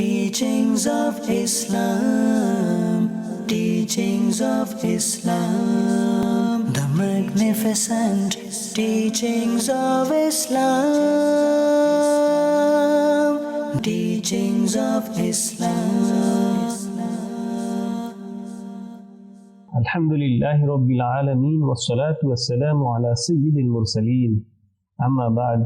Teachings of Islam, teachings of Islam, the magnificent teachings of Islam, teachings of Islam. Alhamdulillahi Rabbil Alameen, wassalatu wassalamu ala Sayyidil Mursaleen, amma ba'd.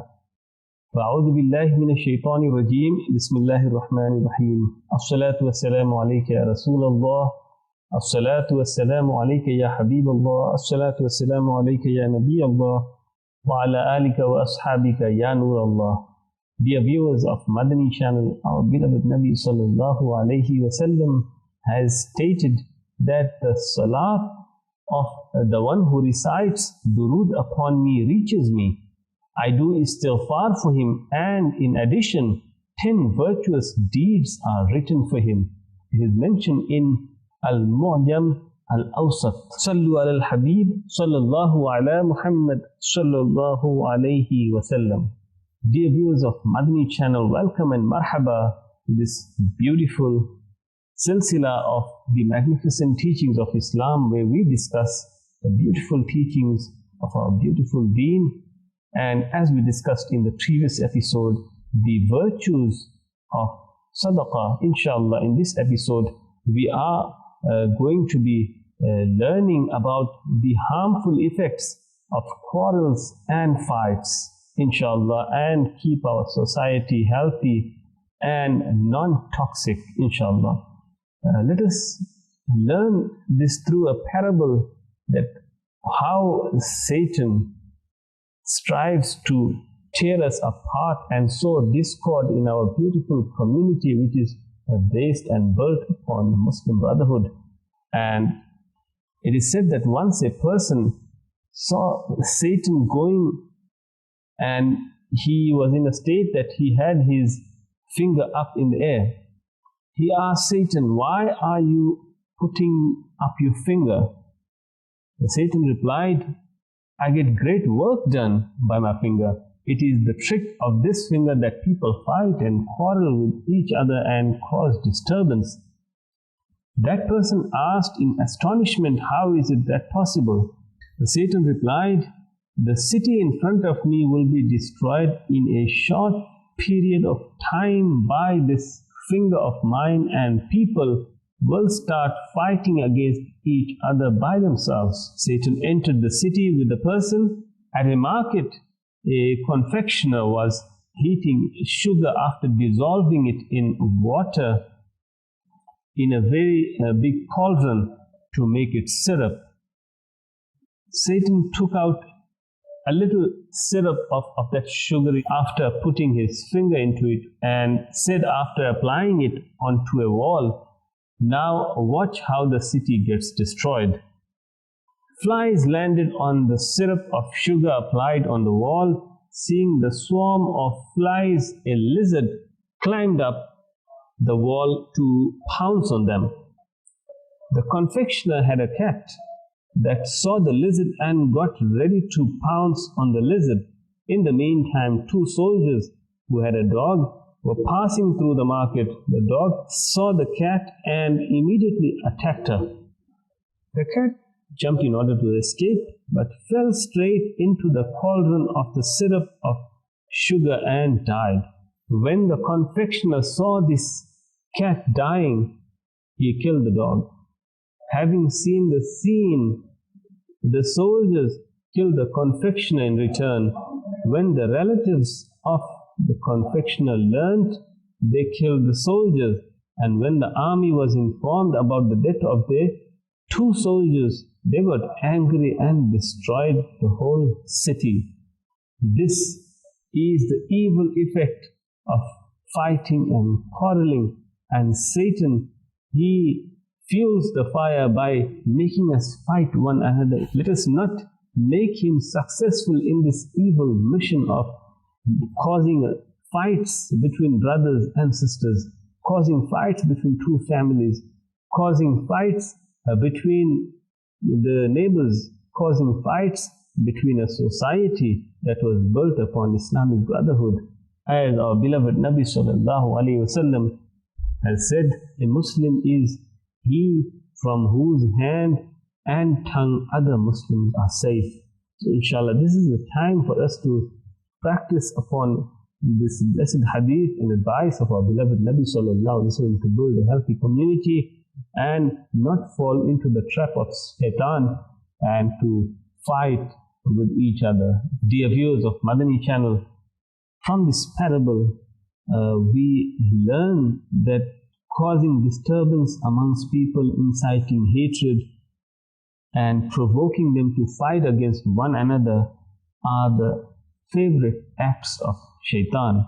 فأعوذ بالله من الشيطان الرجيم بسم الله الرحمن الرحيم الصلاة والسلام عليك يا رسول الله الصلاة والسلام عليك يا حبيب الله الصلاة والسلام عليك يا نبي الله وعلى آلك وأصحابك يا نور الله. Dear viewers of Madani Channel, our beloved Nabi sallallahu alayhi wasallam has stated that the salat of the one who recites durood upon me reaches me. I do istighfar for him, and in addition, 10 virtuous deeds are written for him. It is mentioned in Al-Mu'jam Al-Awsat. Sallu ala al-Habib, sallallahu ala Muhammad, sallallahu alayhi wasallam. Dear viewers of Madani Channel, welcome and marhaba to this beautiful silsila of the magnificent teachings of Islam, where we discuss the beautiful teachings of our beautiful deen. And as we discussed in the previous episode, the virtues of sadaqah, inshallah, in this episode, we are going to be learning about the harmful effects of quarrels and fights, inshallah, and keep our society healthy and non-toxic, inshallah. Let us learn this through a parable, that how Satan strives to tear us apart and sow discord in our beautiful community, which is based and built upon Muslim brotherhood. And it is said that once a person saw Satan going, and he was in a state that he had his finger up in the air. He asked Satan, "Why are you putting up your finger?" And Satan replied, "I get great work done by my finger. It is the trick of this finger that people fight and quarrel with each other and cause disturbance." That person asked in astonishment, "How is it that possible?" The Satan replied, "The city in front of me will be destroyed in a short period of time by this finger of mine, and people will start fighting against each other by themselves." Satan entered the city with the person. At a market, a confectioner was heating sugar after dissolving it in water in a very big cauldron to make it syrup. Satan took out a little syrup of that sugar after putting his finger into it, and said, after applying it onto a wall, "Now watch how the city gets destroyed." Flies landed on the syrup of sugar applied on the wall. Seeing the swarm of flies, a lizard climbed up the wall to pounce on them. The confectioner had a cat that saw the lizard and got ready to pounce on the lizard. In the meantime, 2 soldiers who had a dog were passing through the market. The dog saw the cat and immediately attacked her. The cat jumped in order to escape, but fell straight into the cauldron of the syrup of sugar and died. When the confectioner saw this cat dying, he killed the dog. Having seen the scene, the soldiers killed the confectioner in return. When the relatives of the confectioner learnt, they killed the soldiers. And when the army was informed about the death of their 2 soldiers, they got angry and destroyed the whole city. This is the evil effect of fighting and quarreling. And Satan, he fuels the fire by making us fight one another. Let us not make him successful in this evil mission of causing fights between brothers and sisters, causing fights between 2 families, causing fights between the neighbors, causing fights between a society that was built upon Islamic brotherhood. As our beloved Nabi sallallahu alaihi wasallam has said, a Muslim is he from whose hand and tongue other Muslims are safe. So inshallah, this is the time for us to practice upon this blessed hadith and advice of our beloved Nabi Sallallahu Alaihi Wasallam to build a healthy community and not fall into the trap of shaitan and to fight with each other. Dear viewers of Madani Channel, from this parable, we learn that causing disturbance amongst people, inciting hatred, and provoking them to fight against one another are the favorite acts of shaitan.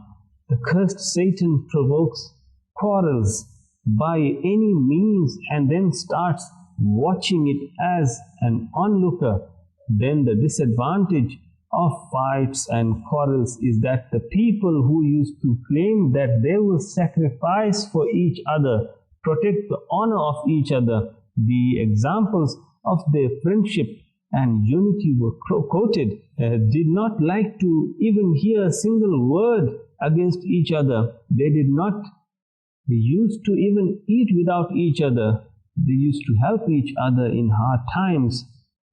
The cursed Satan provokes quarrels by any means and then starts watching it as an onlooker. Then the disadvantage of fights and quarrels is that the people who used to claim that they will sacrifice for each other, protect the honor of each other, the examples of their friendship and unity were quoted, did not like to even hear a single word against each other. They used to even eat without each other. They used to help each other in hard times.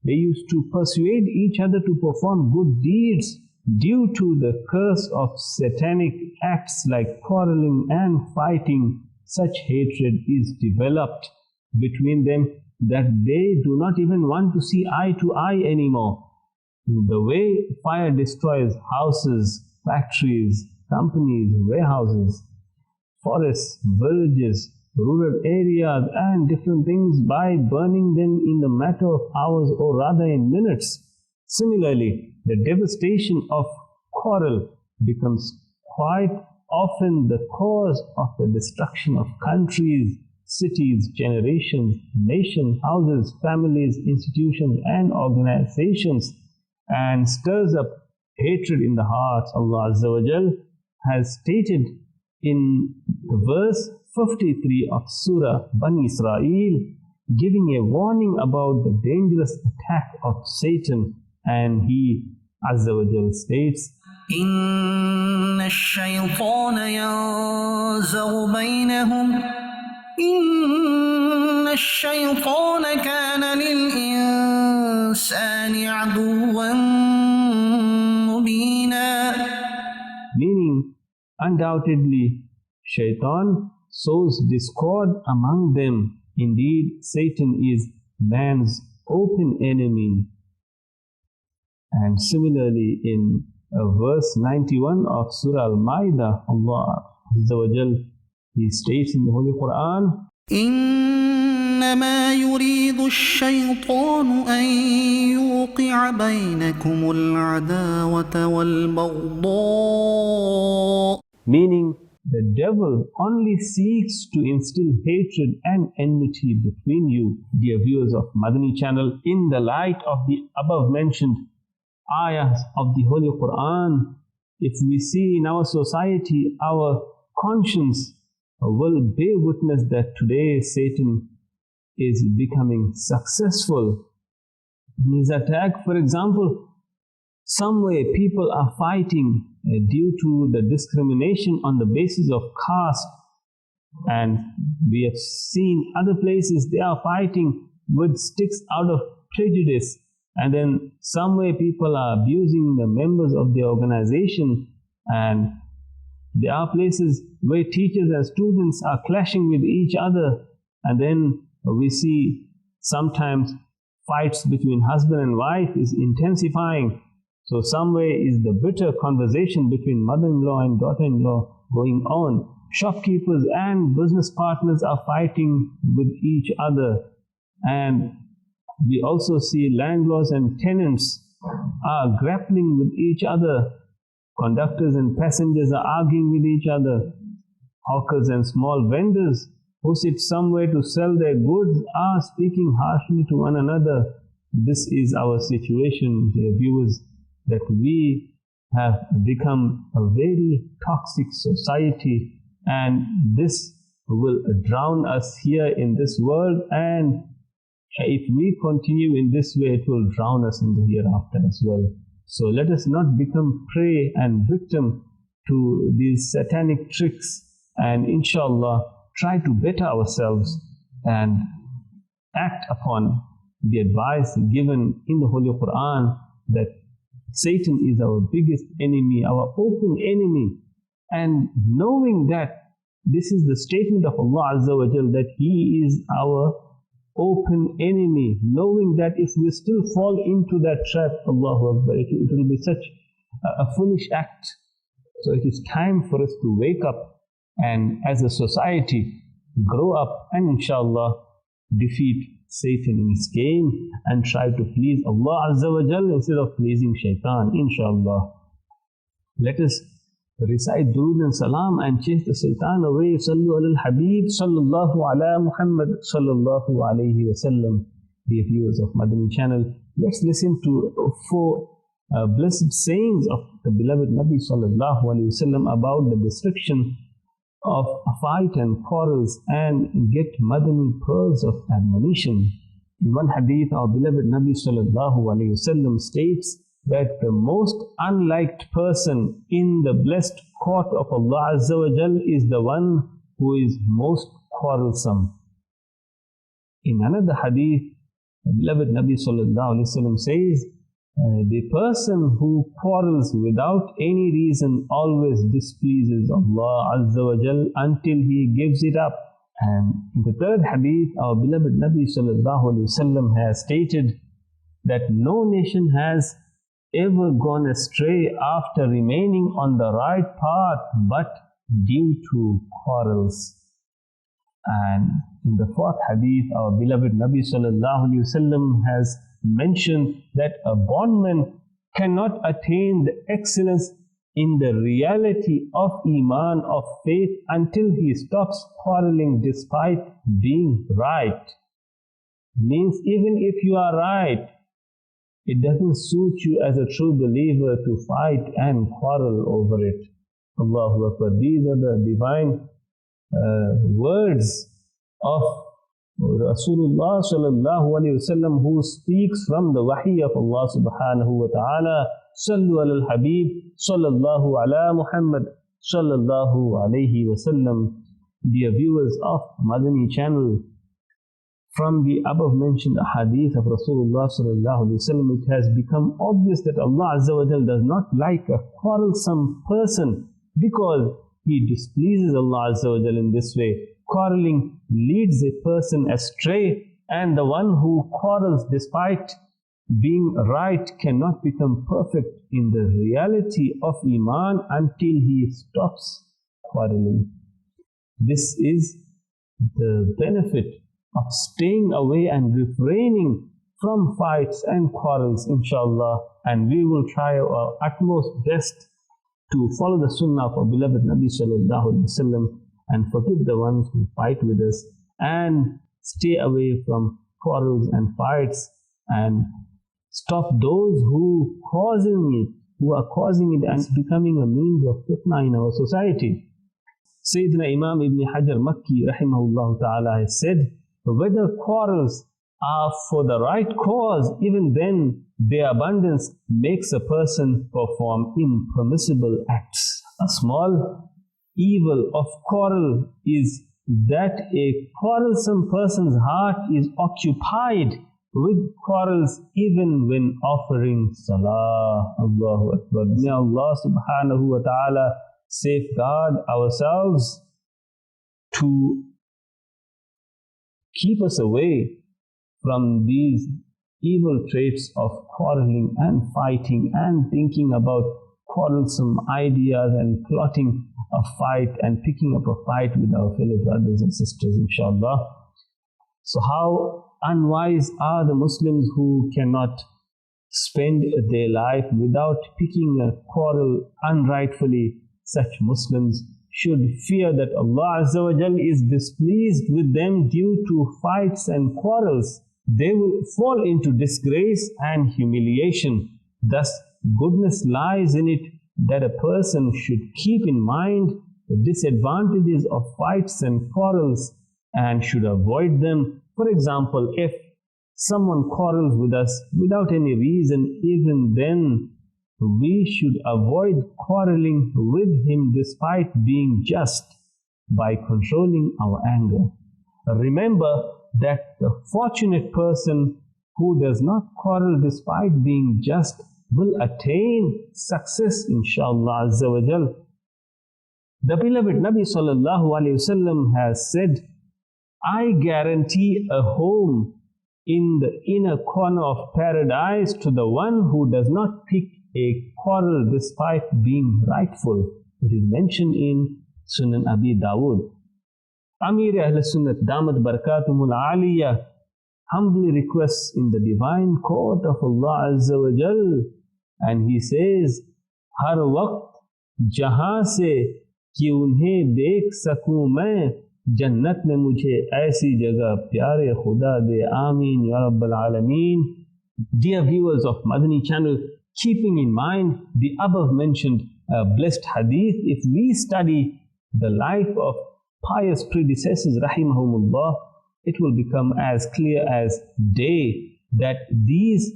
They used to persuade each other to perform good deeds. Due to the curse of satanic acts like quarreling and fighting, such hatred is developed between them that they do not even want to see eye to eye anymore. The way fire destroys houses, factories, companies, warehouses, forests, villages, rural areas and different things by burning them in the matter of hours or rather in minutes. Similarly, the devastation of quarrel becomes quite often the cause of the destruction of countries, cities, generations, nations, houses, families, institutions and organizations, and stirs up hatred in the hearts. Allah Azza wa Jal has stated in verse 53 of Surah Bani Israel, giving a warning about the dangerous attack of Satan, and he Azza wa Jal states, إن الشيطان ينزغ بينهم إن الشيطان كان للإنسان عدوا مبينا. Meaning, undoubtedly, Shaitan sows discord among them. Indeed, Satan is man's open enemy. And similarly, in verse 91 of Surah Al-Ma'idah, Allah Azza wa Jal, He states in the Holy Quran, إنما يريد الشيطان أن يوقع بينكم العداوة والبغضاء. Meaning, the devil only seeks to instill hatred and enmity between you, dear viewers of Madani Channel, in the light of the above mentioned ayahs of the Holy Quran. If we see in our society, our conscience will bear witness that today Satan is becoming successful in his attack. For example, somewhere people are fighting due to the discrimination on the basis of caste, and we have seen other places they are fighting with sticks out of prejudice, and then somewhere people are abusing the members of the organization, and there are places where teachers and students are clashing with each other, and then we see sometimes fights between husband and wife is intensifying. So somewhere is the bitter conversation between mother-in-law and daughter-in-law going on. Shopkeepers and business partners are fighting with each other, and we also see landlords and tenants are grappling with each other. Conductors and passengers are arguing with each other. Hawkers and small vendors who sit somewhere to sell their goods are speaking harshly to one another. This is our situation, dear viewers, that we have become a very toxic society, and this will drown us here in this world, and if we continue in this way, it will drown us in the hereafter as well. So let us not become prey and victim to these satanic tricks, and inshallah try to better ourselves and act upon the advice given in the Holy Quran that Satan is our biggest enemy, our open enemy. And knowing that this is the statement of Allah Azza wa Jal, that He is our open enemy, knowing that if we still fall into that trap, Allahu Akbar, it will be such a foolish act. So it is time for us to wake up and as a society grow up and inshallah defeat Satan in his game and try to please Allah Azza wa Jal instead of pleasing Shaitan, inshallah. Let us recite Durood and Salam and chase the Satan away. Sallu ala al-Habib, sallallahu ala Muhammad, sallallahu alayhi wa sallam. Dear viewers of Madani Channel, let's listen to 4 blessed sayings of the beloved Nabi sallallahu alayhi wa sallam about the destruction of fight and quarrels, and get Madani pearls of admonition. In one hadith, our beloved Nabi sallallahu alayhi wa sallam states that the most unliked person in the blessed court of Allah Azza wa Jal is the one who is most quarrelsome. In another hadith, the beloved Nabi sallallahu alayhi wa sallam says, the person who quarrels without any reason always displeases Allah Azza wa Jal until he gives it up. And in the third hadith, our beloved Nabi sallallahu alayhi wa sallam has stated that no nation has ever gone astray after remaining on the right path but due to quarrels. And in the fourth hadith, our beloved Nabi sallallahu alayhi wa sallam has mentioned that a bondman cannot attain the excellence in the reality of Iman, of faith, until he stops quarreling despite being right. Means even if you are right, it doesn't suit you as a true believer to fight and quarrel over it. Allahu Akbar. These are the divine words of Rasulullah sallallahu alayhi wa sallam, who speaks from the wahi of Allah subhanahu wa ta'ala. Sallu ala al-Habib, sallallahu ala Muhammad, sallallahu alayhi wa sallam. Dear viewers of Madani Channel, from the above mentioned hadith of Rasulullah sallallahu alayhi wa sallam, it has become obvious that Allah Azza wa Jal does not like a quarrelsome person, because He displeases Allah Azza wa Jal in this way. Quarreling leads a person astray, and the one who quarrels despite being right cannot become perfect in the reality of Iman until he stops quarreling. This is the benefit of staying away and refraining from fights and quarrels, inshallah, and we will try our utmost best to follow the Sunnah of our beloved Nabi sallallahu alaihi wasallam and forgive the ones who fight with us, and stay away from quarrels and fights, and stop those who are causing it and it's becoming a means of fitna in our society. Sayyidina Imam Ibn Hajar Makki rahimahullah ta'ala has said, whether quarrels are for the right cause, even then their abundance makes a person perform impermissible acts. A small evil of quarrel is that a quarrelsome person's heart is occupied with quarrels even when offering salah. Allahu Akbar. May Allah subhanahu wa ta'ala safeguard ourselves to keep us away from these evil traits of quarreling and fighting and thinking about quarrelsome ideas and plotting a fight and picking up a fight with our fellow brothers and sisters, inshallah. So how unwise are the Muslims who cannot spend their life without picking a quarrel unrightfully? Such Muslims should fear that Allah Azza wa Jal is displeased with them due to fights and quarrels. They will fall into disgrace and humiliation. Thus, goodness lies in it that a person should keep in mind the disadvantages of fights and quarrels and should avoid them. For example, if someone quarrels with us without any reason, even then we should avoid quarreling with him despite being just. by controlling our anger. Remember that the fortunate person who does not quarrel despite being just will attain success, inshallah Azza wa Jal. The beloved Nabi Sallallahu Alaihi Wasallam has said, I guarantee a home in the inner corner of paradise to the one who does not pick a quarrel despite being rightful. It is mentioned in Sunan Abi Dawood. Amir Ahl Sunnat Damat Barakatumul Aliyah humbly requests in the divine court of Allah Azza wa Jal, and he says, Har waqt jahan se कि उन्हें देख सकूं मैं जन्नत में मुझे ऐसी जगह प्यारे खुदा दे आमीन या रब्बल आलमीन. Dear viewers of Madani Channel, keeping in mind the above mentioned blessed hadith, if we study the life of pious predecessors rahimahumullah, it will become as clear as day that these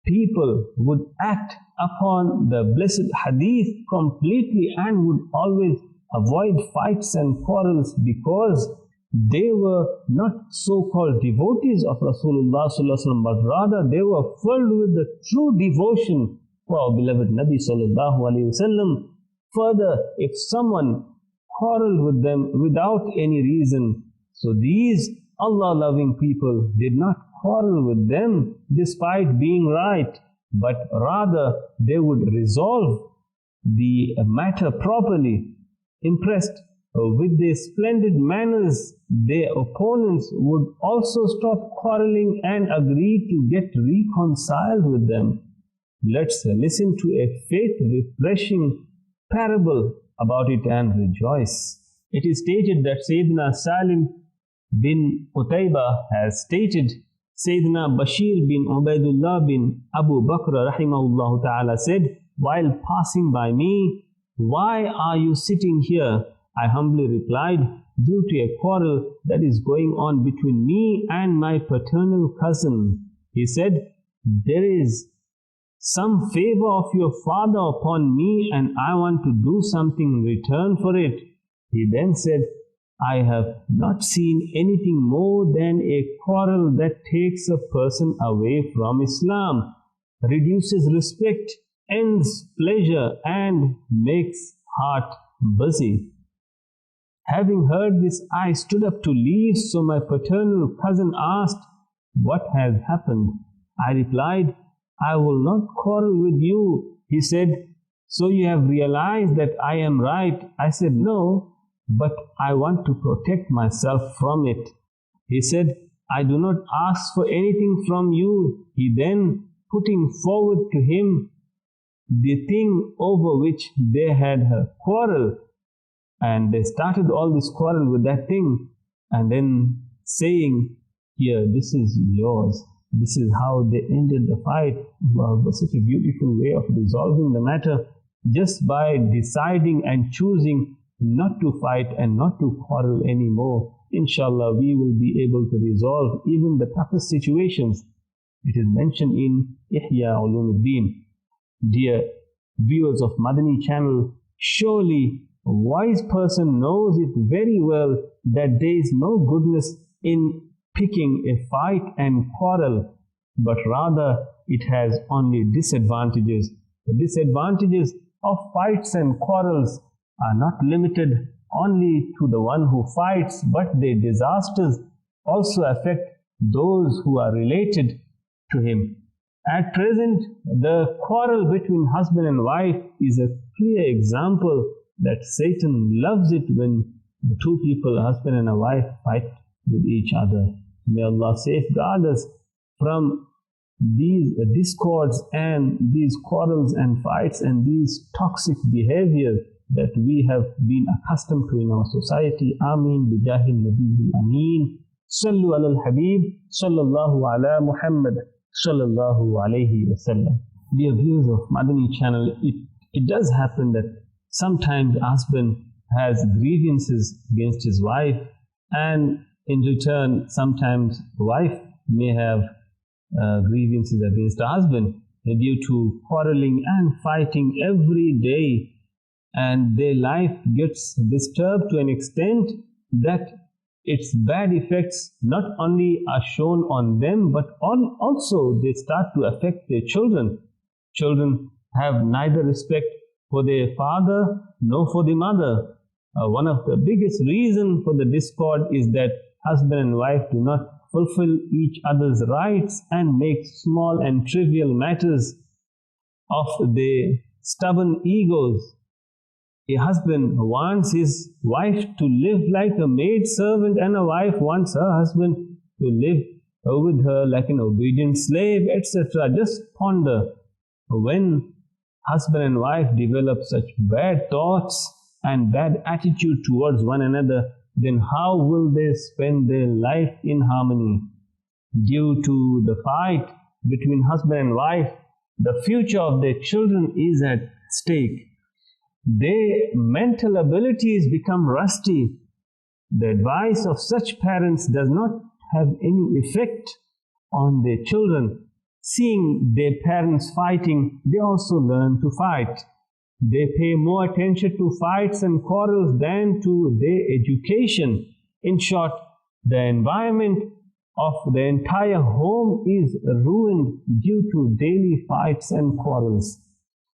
people would act upon the blessed hadith completely and would always avoid fights and quarrels because they were not so-called devotees of Rasulullah sallallahu alaihi wasallam, but rather they were filled with the true devotion for our beloved Nabi sallallahu alaihi wasallam. Further, if someone quarreled with them without any reason, so these Allah-loving people did not quarrel with them despite being right, but rather they would resolve the matter properly. Impressed with their splendid manners, their opponents would also stop quarreling and agree to get reconciled with them. Let's listen to a faith-refreshing parable about it and rejoice. It is stated that Sayyidina Salim bin Utayba has stated, Sayyidina Bashir bin Ubaidullah bin Abu Bakr rahimahullah ta'ala said, while passing by me, why are you sitting here? I humbly replied, due to a quarrel that is going on between me and my paternal cousin. He said, there is some favor of your father upon me and I want to do something in return for it. He then said, I have not seen anything more than a quarrel that takes a person away from Islam, reduces respect, ends pleasure, and makes heart busy. Having heard this, I stood up to leave, so my paternal cousin asked, what has happened? I replied, I will not quarrel with you. He said, so you have realized that I am right? I said, no, but I want to protect myself from it. He said, I do not ask for anything from you. He then, putting forward to him the thing over which they had a quarrel, and they started all this quarrel with that thing, and then saying, here, this is yours. This is how they ended the fight. Wow, that's such a beautiful way of resolving the matter, just by deciding and choosing not to fight and not to quarrel anymore. Inshallah, we will be able to resolve even the toughest situations. It is mentioned in Ihya Ulumuddin. Dear viewers of Madani Channel, surely a wise person knows it very well that there is no goodness in picking a fight and quarrel, but rather it has only disadvantages. The disadvantages of fights and quarrels are not limited only to the one who fights, but their disasters also affect those who are related to him. At present, the quarrel between husband and wife is a clear example that Satan loves it when the two people, husband and a wife, fight with each other. May Allah safeguard us from these discords and these quarrels and fights and these toxic behaviors that we have been accustomed to in our society. Ameen bijahil nabiyil ameen. Sallu ala al-habib. Sallallahu ala Muhammad. Sallallahu alayhi wasallam. Dear viewers of Madani Channel, it does happen that sometimes the husband has grievances against his wife, and in return, sometimes the wife may have grievances against the husband due to quarreling and fighting every day. and their life gets disturbed to an extent that its bad effects not only are shown on them, but also they start to affect their children. Children have neither respect for their father nor for the mother. One of the biggest reasons for the discord is that husband and wife do not fulfill each other's rights and make small and trivial matters of their stubborn egos. A husband wants his wife to live like a maid servant, and a wife wants her husband to live with her like an obedient slave, etc. Just ponder, when husband and wife develop such bad thoughts and bad attitude towards one another, then how will they spend their life in harmony? Due to the fight between husband and wife, the future of their children is at stake. Their mental abilities become rusty. The advice of such parents does not have any effect on their children. Seeing their parents fighting, they also learn to fight. They pay more attention to fights and quarrels than to their education. In short, the environment of the entire home is ruined due to daily fights and quarrels.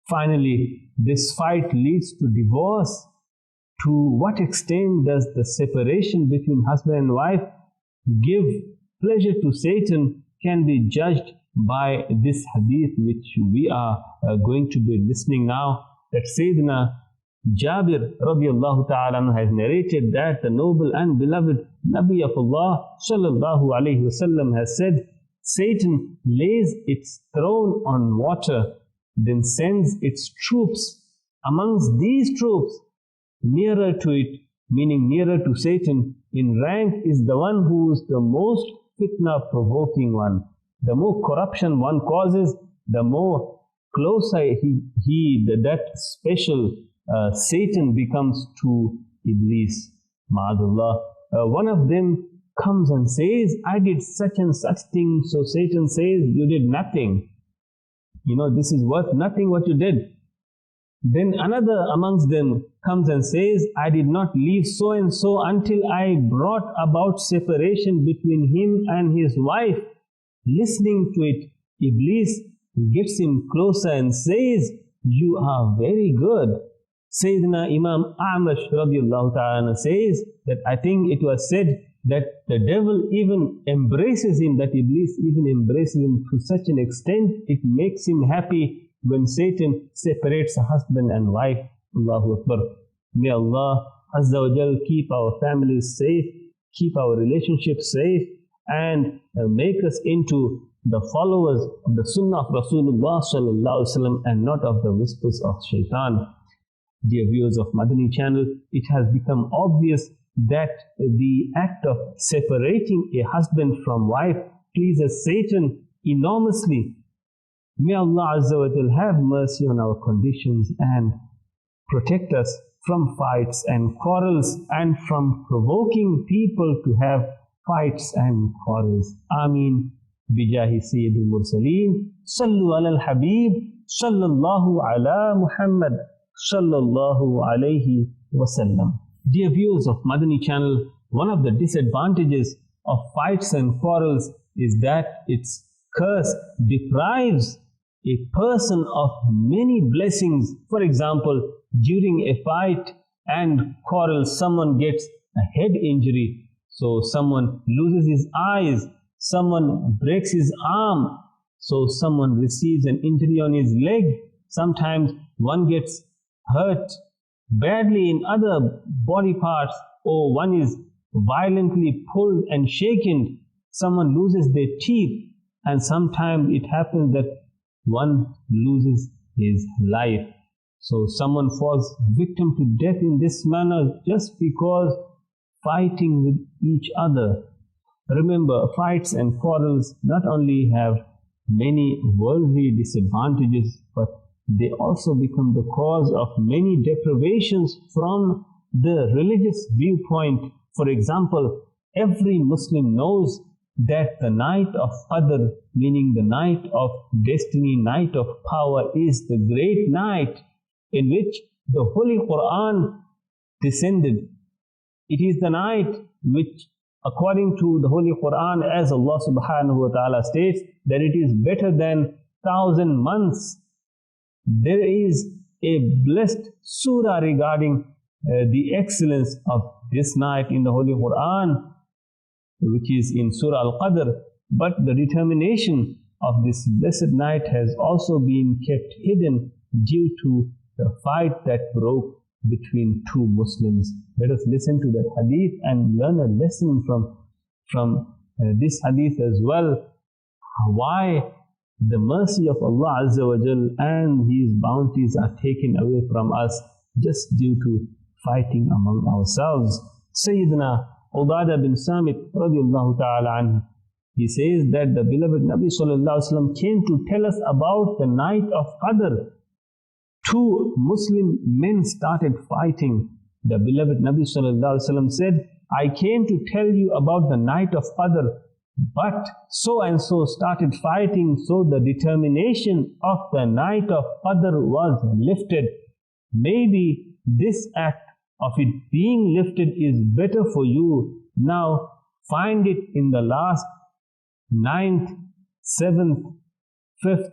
Finally, this fight leads to divorce. To what extent does the separation between husband and wife give pleasure to Satan can be judged by this hadith which we are going to be listening now, that Sayyidina Jabir radiallahu ta'ala has narrated that the noble and beloved Nabi of Allah sallallahu alayhi wasallam has said, Satan lays its throne on water, then sends its troops. Amongst these troops, nearer to it, meaning nearer to Satan in rank, is the one who is the most fitna-provoking one. The more corruption one causes, the more closer that special Satan becomes to Iblis. Ma'adullah. One of them comes and says, I did such and such thing. So Satan says, you did nothing. This is worth nothing what you did. Then another amongst them comes and says, I did not leave so and so until I brought about separation between him and his wife. Listening to it, Iblis gets him closer and says, you are very good. Sayyidina Imam Amash radiallahu ta'ala says that I think it was said that the devil even embraces him, that Iblis even embraces him to such an extent, it makes him happy when Satan separates a husband and wife. Allahu Akbar. May Allah Azza wa Jal keep our families safe, keep our relationships safe, and make us into the followers of the Sunnah of Rasulullah sallallahu alaihi wasallam and not of the whispers of Shaitan. Dear viewers of Madani Channel, it has become obvious that the act of separating a husband from wife pleases Satan enormously. May Allah Azza wa Jal have mercy on our conditions and protect us from fights and quarrels and from provoking people to have fights and quarrels. Ameen. Bijahi Sayyidul Mursaleen. Sallu ala al-Habib. Sallallahu ala Muhammad. Sallallahu alayhi wasallam. Dear viewers of Madani Channel, one of the disadvantages of fights and quarrels is that its curse deprives a person of many blessings. For example, during a fight and quarrel, someone gets a head injury. So someone loses his eyes, someone breaks his arm, so someone receives an injury on his leg. Sometimes one gets hurt badly in other body parts, or one is violently pulled and shaken. Someone loses their teeth, and sometimes it happens that one loses his life. So someone falls victim to death in this manner just because fighting with each other. Remember, fights and quarrels not only have many worldly disadvantages, but they also become the cause of many deprivations from the religious viewpoint. For example, every Muslim knows that the night of Qadr, meaning the night of destiny, night of power, is the great night in which the Holy Quran descended. It is the night which, according to the Holy Quran, as Allah subhanahu wa ta'ala states, that it is better than 1,000 months. There is a blessed surah regarding the excellence of this night in the Holy Quran, which is in Surah Al-Qadr. But the determination of this blessed night has also been kept hidden due to the fight that broke between two Muslims. Let us listen to that hadith and learn a lesson from this hadith as well. Why the mercy of Allah Azza wa Jal and His bounties are taken away from us just due to fighting among ourselves. Sayyidina Ubadah bin Samit radiallahu ta'ala anhu, he says that the beloved Nabi sallallahu alaihi wasallam came to tell us about the night of Qadr. Two Muslim men started fighting. The beloved Nabi sallallahu alaihi wasallam said, I came to tell you about the night of Qadr, but so and so started fighting, so the determination of the night of Qadr was lifted. Maybe this act of it being lifted is better for you. Now find it in the last 9th, 7th, 5th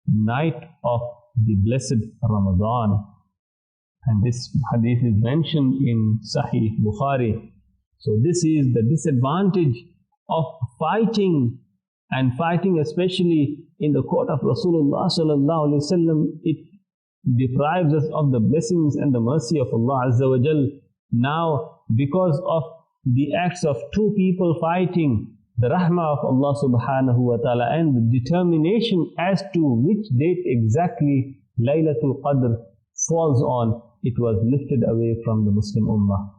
night of the blessed Ramadan. And this hadith is mentioned in Sahih Bukhari. So this is the disadvantage of fighting, and fighting especially in the court of Rasulullah sallallahu alaihi wasallam. It deprives us of the blessings and the mercy of Allah Azza wa Jal. Now, because of the acts of two people fighting, the rahmah of Allah subhanahu wa ta'ala and the determination as to which date exactly Laylatul Qadr falls on, it was lifted away from the Muslim Ummah.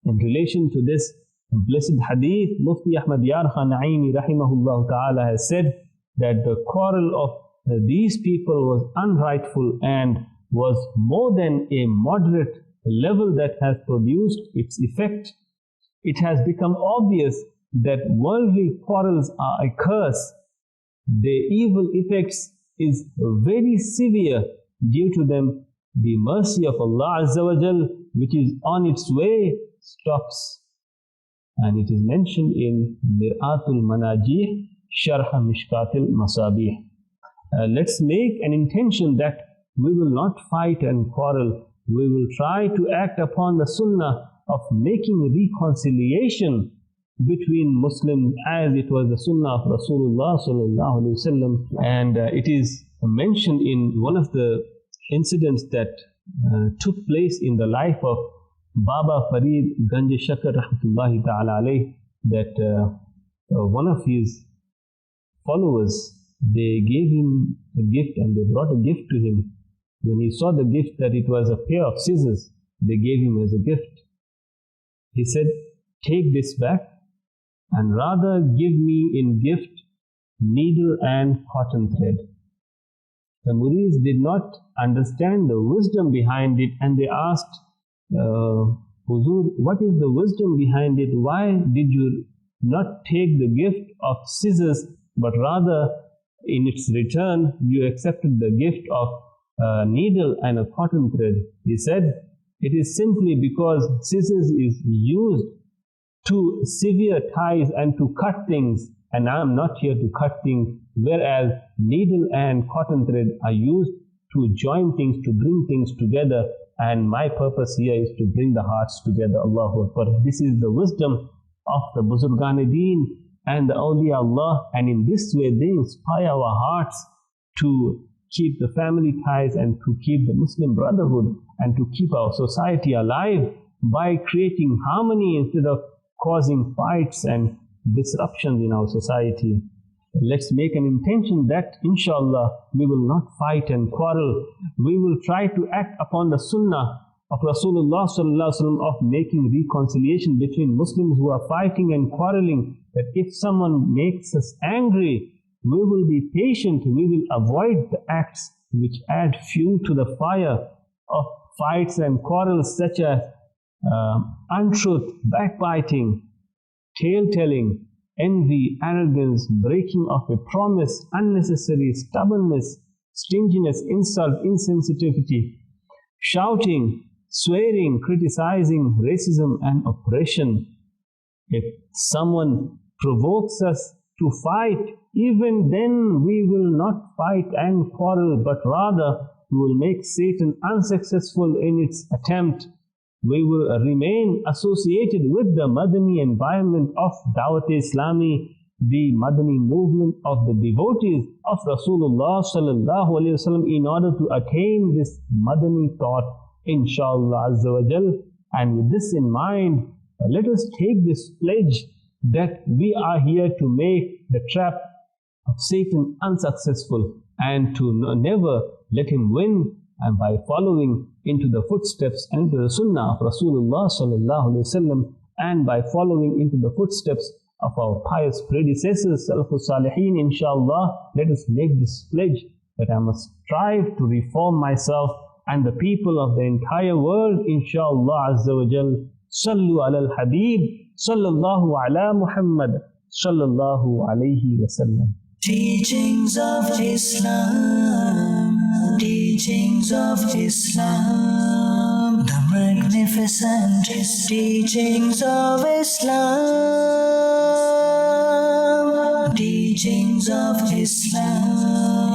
In relation to this blessed hadith, Mufti Ahmad Yar Khan Naimi rahimahullah ta'ala has said that the quarrel of these people was unrightful and was more than a moderate level that has produced its effect. It has become obvious that worldly quarrels are a curse. Their evil effects is very severe. Due to them, the mercy of Allah Azza wa Jal, which is on its way, stops. And it is mentioned in Mir'atul Manajih, Sharh Mishkatil Masabih. Let's make an intention that we will not fight and quarrel. We will try to act upon the sunnah of making reconciliation between Muslims, as it was the sunnah of Rasulullah sallallahu alaihi wasallam. And it is mentioned in one of the incidents that took place in the life of Baba Farid Ganj Shakar rahmatullahi ta'ala alayh, that one of his followers, they gave him a gift, and they brought a gift to him. When he saw the gift, that it was a pair of scissors they gave him as a gift, he said, take this back and rather give me in gift needle and cotton thread. The Murids did not understand the wisdom behind it, and they asked, Huzur, what is the wisdom behind it? Why did you not take the gift of scissors, but rather in its return you accepted the gift of needle and a cotton thread? He said, it is simply because scissors is used to sever ties and to cut things, and I am not here to cut things, whereas needle and cotton thread are used to join things, to bring things together, and my purpose here is to bring the hearts together. Allahu Akbar. This is the wisdom of the Buzurgan-e-Deen and the Awliya Allah, and in this way they inspire our hearts to keep the family ties and to keep the Muslim brotherhood and to keep our society alive by creating harmony instead of causing fights and disruptions in our society. Let's make an intention that inshallah we will not fight and quarrel. We will try to act upon the sunnah of Rasulullah sallallahu alaihi wasallam of making reconciliation between Muslims who are fighting and quarreling. That if someone makes us angry, we will be patient. We will avoid the acts which add fuel to the fire of fights and quarrels, such as untruth, backbiting, tale-telling, envy, arrogance, breaking of a promise, unnecessary stubbornness, stinginess, insult, insensitivity. shouting, swearing, criticizing racism and oppression. If someone provokes us to fight, even then we will not fight and quarrel, but rather we will make Satan unsuccessful in its attempt. We will remain associated with the Madani environment of Dawat-e-Islami, the Madani movement of the devotees of Rasulullah sallallahu alaihi wasallam, in order to attain this Madani thought, inshallah azza wa jal. And with this in mind, let us take this pledge that we are here to make the trap of Satan unsuccessful and to never let him win, and by following into the footsteps and into the Sunnah of Rasulullah sallallahu alaihi wasallam, and by following into the footsteps of our pious predecessors, Salafus Salihin, inshallah, let us make this pledge that I must strive to reform myself and the people of the entire world, inshallah azza wa jal. Sallu ala al-Habib, sallallahu ala Muhammad, sallallahu alayhi wa sallam. Teachings of Islam, teachings of Islam, the magnificent teachings of Islam, teachings of Islam.